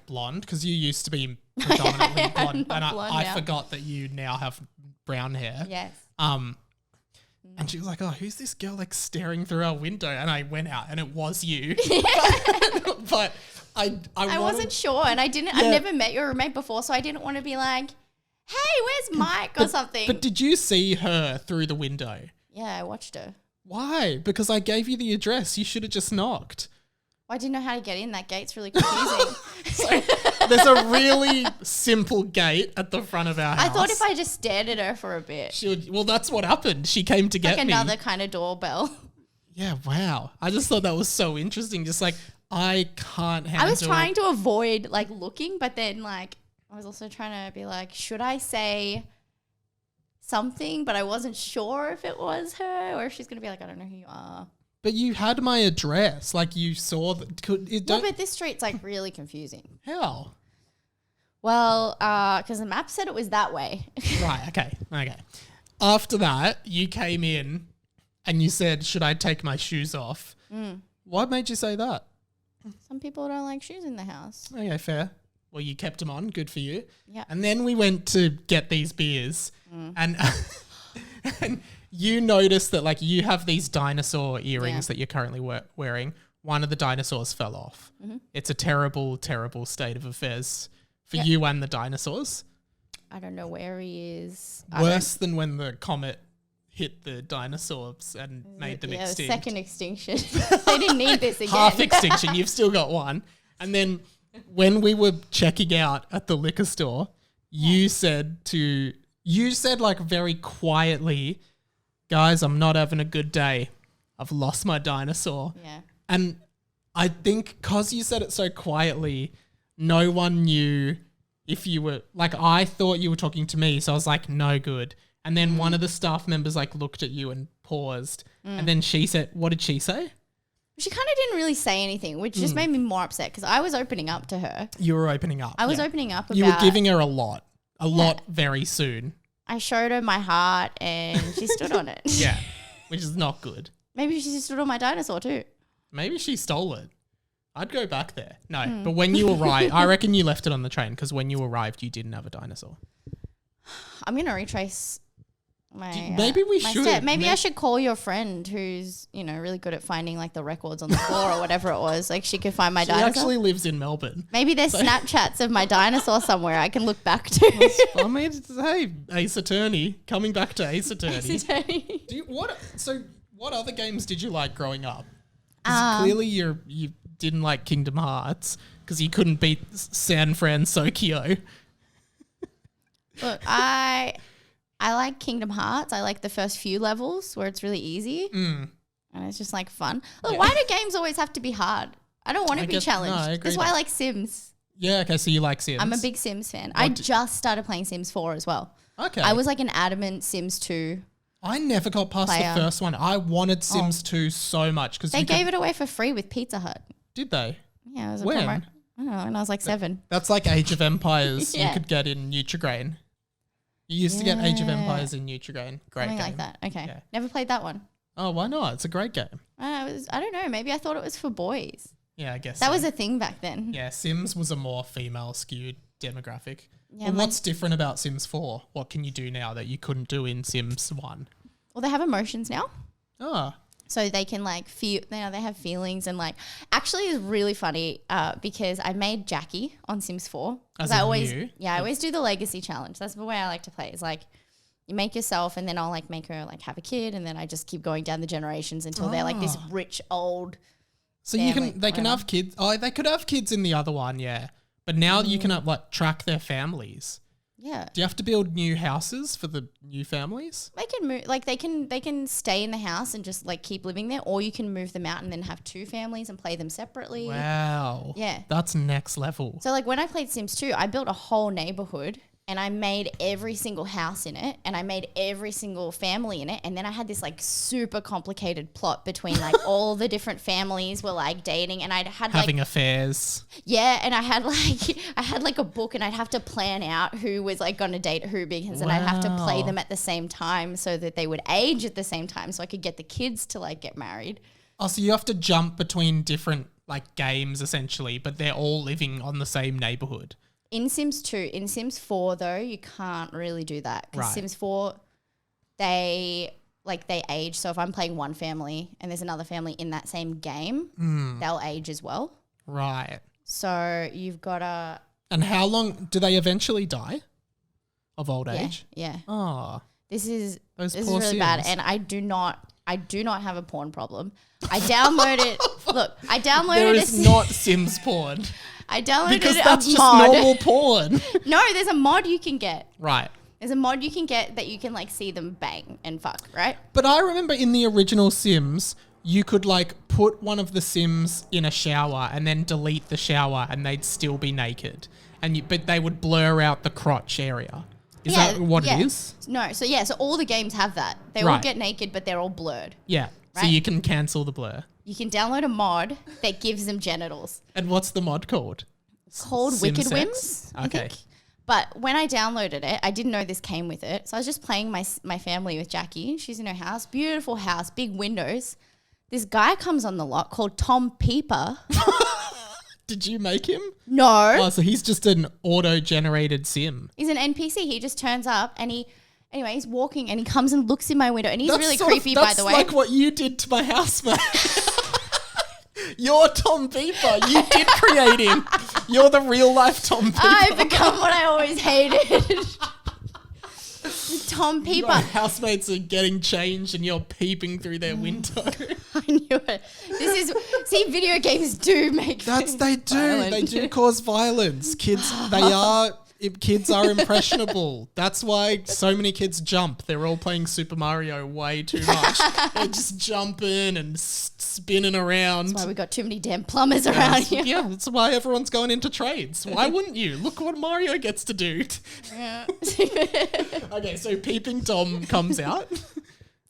Speaker 1: blonde, because you used to be predominantly blonde. And I forgot that you now have brown hair.
Speaker 2: Yes.
Speaker 1: And she was like, oh, who's this girl staring through our window? And I went out and it was you. But I
Speaker 2: wasn't sure, and I've never met your roommate before, so I didn't want to be like, hey, where's Mike or something.
Speaker 1: But did you see her through the window?
Speaker 2: Yeah, I watched her.
Speaker 1: Why? Because I gave you the address. You should have just knocked.
Speaker 2: Well, I didn't know how to get in. That gate's really confusing.
Speaker 1: So there's a really simple gate at the front of our house.
Speaker 2: I thought if I just stared at her for a bit.
Speaker 1: Well, that's what happened. She came to get me.
Speaker 2: Another kind of doorbell.
Speaker 1: Yeah, wow. I just thought that was so interesting. Just I can't handle it.
Speaker 2: I was trying to avoid looking, but then I was also trying to be should I say something? But I wasn't sure if it was her or if she's going to be I don't know who you are.
Speaker 1: But you had my address. You saw that.
Speaker 2: No, but this street's really confusing.
Speaker 1: How?
Speaker 2: Well, because the map said it was that way.
Speaker 1: Right, okay. After that, you came in and you said, should I take my shoes off? What made you say that?
Speaker 2: Some people don't like shoes in the house.
Speaker 1: Okay, fair. Well, you kept them on. Good for you.
Speaker 2: Yeah.
Speaker 1: And then we went to get these beers and you noticed that you have these dinosaur earrings that you're currently wearing. One of the dinosaurs fell off. Mm-hmm. It's a terrible, terrible state of affairs for you and the dinosaurs.
Speaker 2: I don't know where he is.
Speaker 1: Worse than when the comet hit the dinosaurs and made them extinct.
Speaker 2: Second extinction. They didn't need this again.
Speaker 1: Half extinction. You've still got one. And then when we were checking out at the liquor store, you said like very quietly, guys, I'm not having a good day. I've lost my dinosaur.
Speaker 2: Yeah.
Speaker 1: And I think because you said it so quietly, no one knew if you were, like, I thought you were talking to me. So I was like, no good. And then one of the staff members like looked at you and paused. And then she said, what did she say?
Speaker 2: She kind of didn't really say anything, which just made me more upset because I was opening up to her.
Speaker 1: You were opening up.
Speaker 2: I was opening up about...
Speaker 1: You were giving her a lot very soon.
Speaker 2: I showed her my heart and she stood on it.
Speaker 1: Yeah, which is not good.
Speaker 2: Maybe she stood on my dinosaur too.
Speaker 1: Maybe she stole it. I'd go back there. No, but when you arrived, I reckon you left it on the train because when you arrived, you didn't have a dinosaur.
Speaker 2: I'm going to retrace my...
Speaker 1: Maybe we should.
Speaker 2: Maybe I should call your friend who's, really good at finding like the records on the floor or whatever it was. Like she could find my dinosaur.
Speaker 1: She actually lives in Melbourne.
Speaker 2: Maybe there's Snapchats of my dinosaur somewhere I can look back to.
Speaker 1: I mean, hey, Ace Attorney. Coming back to Ace Attorney.
Speaker 2: Ace Attorney.
Speaker 1: What other games did you like growing up? 'Cause clearly you didn't like Kingdom Hearts because you couldn't beat San Francisco.
Speaker 2: Look, I like Kingdom Hearts. I like the first few levels where it's really easy. And it's just like fun. Look, why do games always have to be hard? I don't want to be challenged.
Speaker 1: No, I agree.
Speaker 2: That's why I like Sims.
Speaker 1: Yeah, okay, so you like Sims.
Speaker 2: I'm a big Sims fan. I just started playing Sims 4 as well.
Speaker 1: Okay.
Speaker 2: I was like an adamant Sims 2.
Speaker 1: I never got past the first one. I wanted Sims 2 so much because
Speaker 2: they gave it away for free with Pizza Hut.
Speaker 1: Did they?
Speaker 2: Yeah, it was a
Speaker 1: when?
Speaker 2: promo. I don't know, when I was like 7.
Speaker 1: That's like Age of Empires you could get in Nutrigrain. You used to get Age of Empires in Nutrigrain. Great
Speaker 2: Something
Speaker 1: game.
Speaker 2: like that. Okay.
Speaker 1: Yeah.
Speaker 2: Never played that one.
Speaker 1: Oh, why not? It's a great game.
Speaker 2: I don't know. Maybe I thought it was for boys.
Speaker 1: Yeah, I guess
Speaker 2: that was a thing back then.
Speaker 1: Yeah, Sims was a more female skewed demographic.
Speaker 2: Yeah,
Speaker 1: well, what's different about Sims 4? What can you do now that you couldn't do in Sims 1?
Speaker 2: Well, they have emotions now.
Speaker 1: Oh.
Speaker 2: So they can like feel, they have feelings and like, actually it's really funny because I made Jackie on Sims 4.
Speaker 1: As
Speaker 2: I always,
Speaker 1: you?
Speaker 2: I always do the legacy challenge. That's the way I like to play. It's like you make yourself and then I'll like make her like have a kid and then I just keep going down the generations until they're like this rich old
Speaker 1: So
Speaker 2: family,
Speaker 1: they can have kids. Oh, they could have kids in the other one, yeah. But now you can like track their families.
Speaker 2: Yeah.
Speaker 1: Do you have to build new houses for the new families?
Speaker 2: They can move, like they can stay in the house and just like keep living there, or you can move them out and then have 2 families and play them separately.
Speaker 1: Wow.
Speaker 2: Yeah.
Speaker 1: That's next level.
Speaker 2: So like when I played Sims 2, I built a whole neighborhood and I made every single house in it and I made every single family in it. And then I had this like super complicated plot between like all the different families were like dating and I'd had
Speaker 1: having affairs.
Speaker 2: Yeah, and I had like a book and I'd have to plan out who was like going to date who because then I'd have to play them at the same time so that they would age at the same time so I could get the kids to like get married.
Speaker 1: Oh, so you have to jump between different like games essentially, but they're all living on the same neighborhood.
Speaker 2: In Sims 2, in Sims 4 though, you can't really do that because
Speaker 1: Right.
Speaker 2: Sims 4, they age. So if I'm playing one family and there's another family in that same game, they'll age as well.
Speaker 1: Right.
Speaker 2: So you've got to...
Speaker 1: And how long do they eventually die of old age?
Speaker 2: Yeah.
Speaker 1: Oh,
Speaker 2: This is
Speaker 1: Those
Speaker 2: really
Speaker 1: poor
Speaker 2: bad,
Speaker 1: Sims.
Speaker 2: and I do not have a porn problem. I downloaded. Look, I downloaded.
Speaker 1: there is not Sims porn
Speaker 2: I downloaded
Speaker 1: because
Speaker 2: a
Speaker 1: that's just
Speaker 2: mod.
Speaker 1: normal porn.
Speaker 2: No, there's a mod you can get.
Speaker 1: Right.
Speaker 2: There's a mod you can get that you can like see them bang and fuck, right?
Speaker 1: But I remember in the original Sims, you could like put one of the Sims in a shower and then delete the shower and they'd still be naked. But they would blur out the crotch area. Is that what it is?
Speaker 2: No, so all the games have that. They all
Speaker 1: Right.
Speaker 2: get naked, but they're all blurred.
Speaker 1: Yeah. So
Speaker 2: Right.
Speaker 1: you can cancel the blur.
Speaker 2: You can download a mod that gives them genitals.
Speaker 1: And what's the mod called?
Speaker 2: Called
Speaker 1: Sim
Speaker 2: Wicked
Speaker 1: Sex?
Speaker 2: Whims, I
Speaker 1: Okay.
Speaker 2: think. But when I downloaded it, I didn't know this came with it. So I was just playing my family with Jackie. She's in her house, beautiful house, big windows. This guy comes on the lot called Tom Peeper.
Speaker 1: Did you make him?
Speaker 2: No.
Speaker 1: Oh, so he's just an auto-generated Sim.
Speaker 2: He's an NPC. He just turns up and he's walking and he comes and looks in my window and he's really
Speaker 1: sort of-
Speaker 2: creepy, by the way.
Speaker 1: That's like what you did to my housemate. You're Tom Beeper. You did create him. You're the real life Tom Beeper.
Speaker 2: I've become what I always hated. Tom
Speaker 1: Your
Speaker 2: Peeper.
Speaker 1: housemates are getting changed and you're peeping through their window.
Speaker 2: I knew it. See, video games do make
Speaker 1: They do.
Speaker 2: violent.
Speaker 1: They do cause violence. Kids are impressionable. That's why so many kids jump. They're all playing Super Mario way too much. They're just jumping and spinning around.
Speaker 2: That's why we got too many damn plumbers around here.
Speaker 1: Yeah, that's why everyone's going into trades. Why wouldn't you? Look what Mario gets to do.
Speaker 2: Yeah.
Speaker 1: Okay, so Peeping Tom comes out.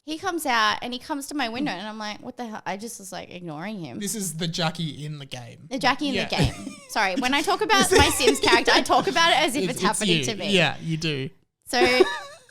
Speaker 2: He comes out and he comes to my window and I'm like, what the hell? I just was like ignoring him.
Speaker 1: This is the Jackie in the game.
Speaker 2: The Jackie in the game. Sorry, when I talk about my Sims character, I talk about it as if it's happening
Speaker 1: you.
Speaker 2: to me.
Speaker 1: Yeah, you do.
Speaker 2: So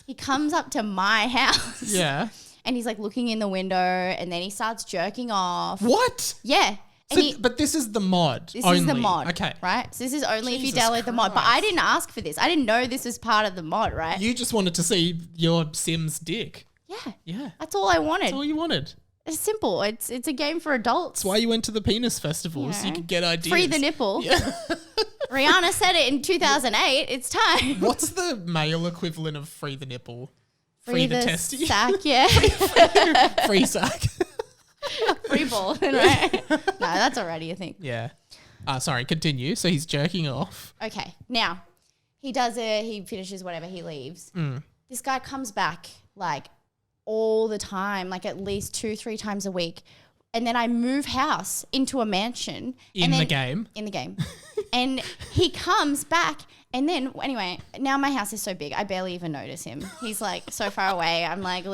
Speaker 2: he comes up to my house.
Speaker 1: Yeah.
Speaker 2: And he's like looking in the window and then he starts jerking off.
Speaker 1: What?
Speaker 2: Yeah.
Speaker 1: So, but this is the mod.
Speaker 2: This
Speaker 1: only.
Speaker 2: is the mod.
Speaker 1: Okay.
Speaker 2: Right? So this is only if you
Speaker 1: Jesus
Speaker 2: download the mod. But I
Speaker 1: Christ.
Speaker 2: didn't ask for this. I didn't know this was part of the mod, right?
Speaker 1: You just wanted to see your Sims dick.
Speaker 2: Yeah.
Speaker 1: Yeah.
Speaker 2: That's all I wanted.
Speaker 1: That's all you wanted.
Speaker 2: It's simple. It's a game for adults.
Speaker 1: That's why you went to the penis festival, so you could get ideas.
Speaker 2: Free the nipple.
Speaker 1: Yeah.
Speaker 2: Rihanna said it in 2008. It's time.
Speaker 1: What's the male equivalent of free the nipple? Free the testy?
Speaker 2: Sack, yeah.
Speaker 1: Free sack.
Speaker 2: Free ball, right? No, that's already a thing.
Speaker 1: Yeah. Sorry, continue. So he's jerking off.
Speaker 2: Okay, now he does it. He finishes whatever. He leaves. This guy comes back like all the time, like at least 2-3 times a week. And then I move house into a mansion.
Speaker 1: In the game?
Speaker 2: In the game. And he comes back. And then, anyway, now my house is so big, I barely even notice him. He's like so far away. I'm like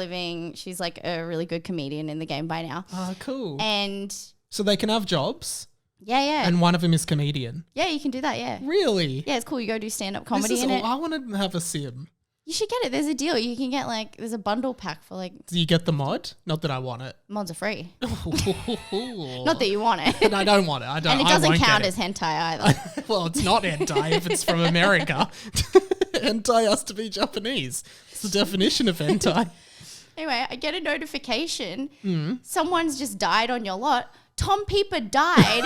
Speaker 2: she's like a really good comedian in the game by now.
Speaker 1: Oh, cool.
Speaker 2: And
Speaker 1: So they can have jobs,
Speaker 2: yeah.
Speaker 1: and one of them is comedian.
Speaker 2: Yeah, you can do that, yeah.
Speaker 1: Really?
Speaker 2: Yeah, it's cool. You go do stand-up
Speaker 1: This
Speaker 2: comedy
Speaker 1: is
Speaker 2: in
Speaker 1: all,
Speaker 2: it.
Speaker 1: I want to have a sim.
Speaker 2: You should get it. There's a deal. You can get there's a bundle pack for
Speaker 1: Do you get the mod? Not that I want it.
Speaker 2: mods are free.
Speaker 1: Not
Speaker 2: Not that you want it.
Speaker 1: I don't want it. I don't.
Speaker 2: And it
Speaker 1: I
Speaker 2: doesn't
Speaker 1: won't
Speaker 2: count
Speaker 1: get
Speaker 2: as hentai either.
Speaker 1: Well, it's not hentai if it's from America. Hentai has to be Japanese. It's the definition of hentai.
Speaker 2: Anyway, I get a notification.
Speaker 1: Hmm.
Speaker 2: Someone's just died on your lot. Tom Peeper died.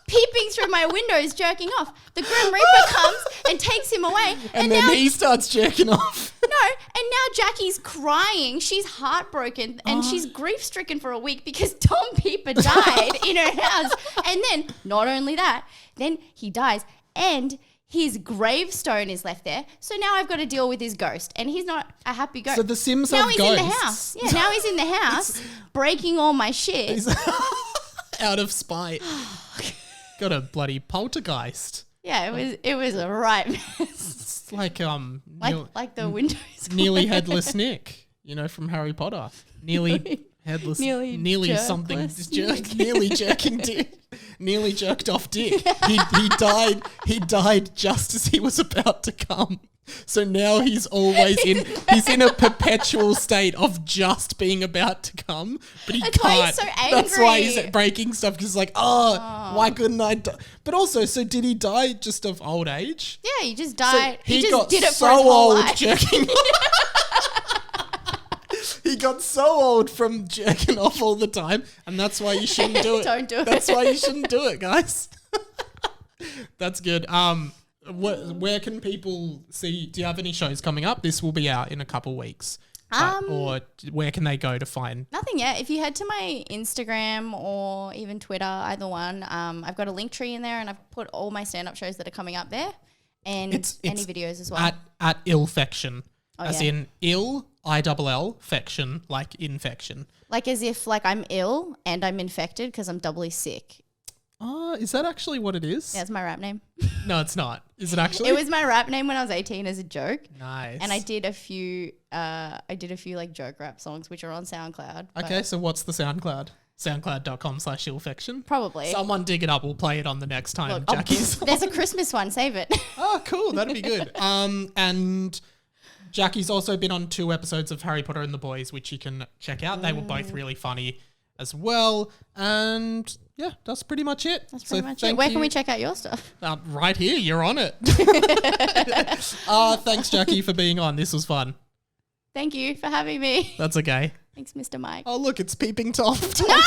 Speaker 2: Peeping through my windows, jerking off. The Grim Reaper comes and takes him away.
Speaker 1: And then
Speaker 2: now,
Speaker 1: he starts jerking off.
Speaker 2: no, and now Jackie's crying. She's heartbroken and she's grief-stricken for a week because Tom Peeper died in her house. And then, not only that, then he dies and his gravestone is left there. So now I've got to deal with his ghost. And he's not a happy ghost.
Speaker 1: So the Sims
Speaker 2: now
Speaker 1: have
Speaker 2: he's
Speaker 1: ghosts.
Speaker 2: in the house. Yeah, now he's in the house breaking all my shit.
Speaker 1: He's out of spite. Got a bloody poltergeist.
Speaker 2: Yeah, it was a right mess.
Speaker 1: It's like
Speaker 2: Like the windows.
Speaker 1: nearly headless Nick, from Harry Potter. Nearly headless,
Speaker 2: Nearly
Speaker 1: nearly something,
Speaker 2: jerkless
Speaker 1: nearly jerking dick, nearly jerked off dick. He died. He died just as he was about to come. So now he's in a perpetual state of just being about to come, but he
Speaker 2: That's
Speaker 1: can't.
Speaker 2: why he's so
Speaker 1: That's why
Speaker 2: angry.
Speaker 1: he's breaking stuff because he's like, why couldn't I die? But also, so did he die just of old age?
Speaker 2: Yeah, he just
Speaker 1: So
Speaker 2: died. he just
Speaker 1: got
Speaker 2: did it
Speaker 1: so
Speaker 2: for his whole
Speaker 1: old
Speaker 2: life.
Speaker 1: jerking. He got so old from jerking off all the time, and that's why you shouldn't do it.
Speaker 2: Don't do it.
Speaker 1: That's why you shouldn't do it, guys. That's good. Where can people see? Do you have any shows coming up? This will be out in a couple weeks. Or where can they go to find?
Speaker 2: Nothing yet. If you head to my Instagram or even Twitter, either one, I've got a link tree in there and I've put all my stand-up shows that are coming up there and any videos as well.
Speaker 1: At illfection. As
Speaker 2: yeah.
Speaker 1: in ill, ILL, fection, like infection.
Speaker 2: Like as if I'm ill and I'm infected because I'm doubly sick.
Speaker 1: Oh, is that actually what it is?
Speaker 2: Yeah, that's my rap name.
Speaker 1: No, it's not. Is it actually?
Speaker 2: It was my rap name when I was 18 as a joke.
Speaker 1: Nice.
Speaker 2: And I did a few like joke rap songs which are on SoundCloud.
Speaker 1: Okay, so what's the SoundCloud? SoundCloud.com/illfection.
Speaker 2: Probably.
Speaker 1: Someone dig it up. We'll play it on the next time.
Speaker 2: Look,
Speaker 1: Jackie's.
Speaker 2: there's a Christmas one. Save it.
Speaker 1: Oh, cool. That'd be good. And Jackie's also been on 2 episodes of Harry Potter and the Boys, which you can check out. They were both really funny as well. And yeah, that's pretty much it.
Speaker 2: That's pretty much it. Where can we check out your stuff?
Speaker 1: Right here. You're on it. Thanks, Jackie, for being on. This was fun.
Speaker 2: Thank you for having me.
Speaker 1: That's okay.
Speaker 2: Thanks, Mr. Mike.
Speaker 1: Oh, look, it's Peeping Tom.
Speaker 2: No!